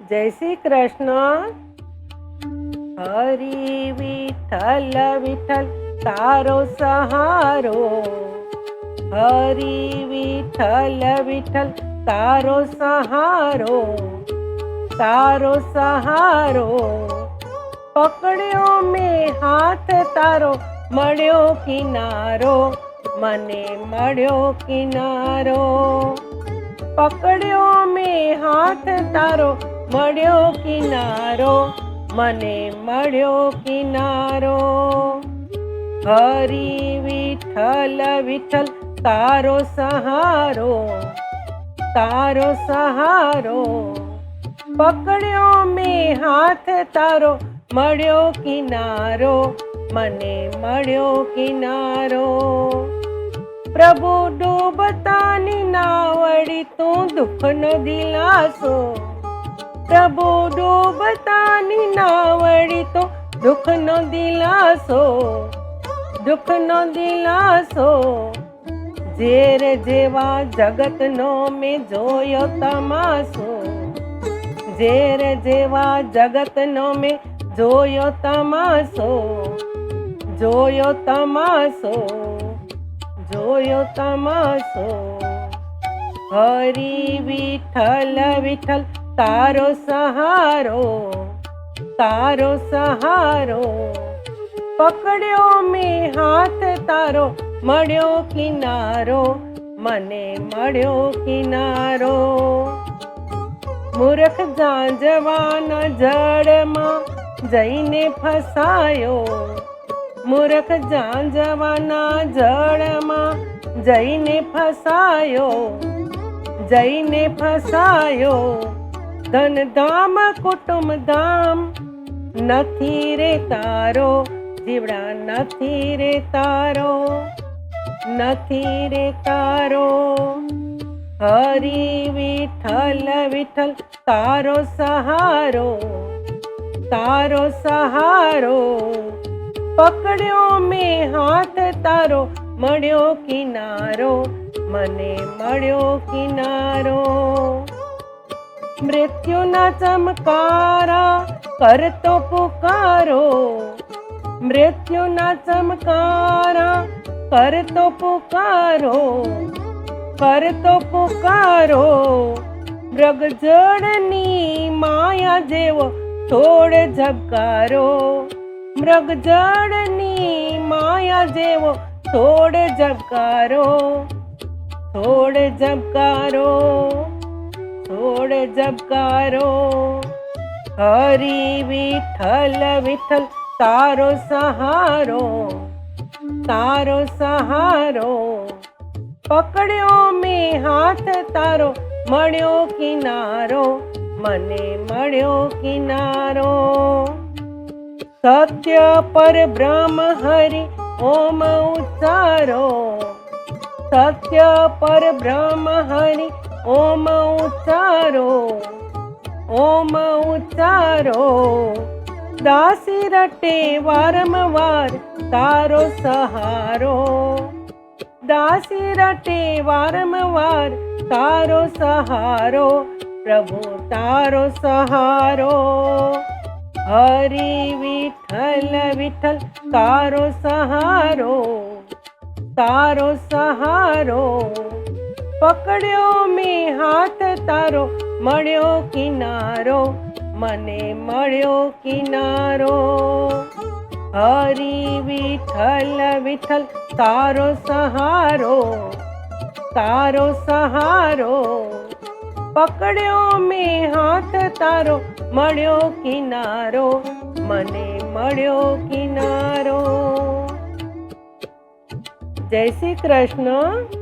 જય શ્રી કૃષ્ણ. હરિ વિઠ્ઠલ વિઠ્ઠલ તારો સહારો, હરિ વિઠ્ઠલ વિઠ્ઠલ તારો સહારો, તારો સહારો. પકડ્યો મેં હાથ તારો, મળ્યો કિનારો, મને મળ્યો કિનારો. પકડ્યો મેં હાથ તારો, મળ્યો કિનારો, મને મળ્યો કિનારો. હરિ વિઠ્ઠલ વિઠ્ઠલ તારો સહારો, તારો સહારો. પકડ્યો મેં હાથ તારો, મળ્યો કિનારો, મને મળ્યો કિનારો. પ્રભુ ડૂબતાની નાવડી તું દુઃખનો દિલાસો, પ્રભુ ડૂબતાની નાવડી તો દુઃખનો દિલાસો, દુઃખનો દિલાસો. ઝેર જેવા જગતનો મેં જોયો તમાસો, ઝેર જેવા જગતનો મેં જોયો તમાસો, જોયો તમાસો, જોયો તમાસો. હરિ વિઠ્ઠલ વિઠ્ઠલ તારો સહારો, તારો સહારો. પકડ્યો મેં હાથ તારો, મળ્યો કિનારો, મને મળ્યો કિનારો. મૂર્ખ ઝાંઝવાના જળમાં જઈને ફસાયો, મૂર્ખ ઝાંઝવાના જળમાં જઈને ફસાયો, જઈને ફસાયો. ધનધામ કુટુંબ ધામ નથી રે તારો, જીવડા નથી રે તારો, નથી રે તારો. હરિ વિઠ્ઠલ વિઠ્ઠલ તારો સહારો, તારો સહારો. પકડ્યો મેં હાથ તારો, મળ્યો કિનારો, મને મળ્યો કિનારો. મૃત્યુના ચમકારા કરતો પુકારો, મૃત્યુના ચમકારા કરતો પુકારો, કરતો પુકારો. મૃગજળની માયા જેવો થોડ ઝબકારો, મૃગજળની માયા જેવો થોડ ઝબકારો, થોડ ઝબકારો, થોડ ઝબકારો. હરિ વિઠ્ઠલ વિઠ્ઠલ તારો સહારો, તારો સહારો. પકડ્યો મેં હાથ તારો, મળ્યો કિનારો, મને મળ્યો કિનારો. સત્ય પર બ્રહ્મ હરિ ઓમ ઉચ્ચારો, સત્ય પર બ્રહ્મ હરિ ઓમ ઉચ્ચારો, ઓમ ઉચ્ચારો. દાસી રટે વારંવાર તારો સહારો, દાસી રટે વારંવાર તારો સહારો, પ્રભુ તારો સહારો. હરિ વિઠ્ઠલ વિઠ્ઠલ તારો સહારો, તારો સહારો. પકડ્યો મેં હાથ તારો, મળ્યો કિનારો, મને મળ્યો કિનારો. હરિ વિઠ્ઠલ વિઠ્ઠલ તારો સહારો, તારો સહારો. પકડ્યો મેં હાથ તારો, મળ્યો કિનારો, મને મળ્યો કિનારો. જય શ્રી કૃષ્ણ.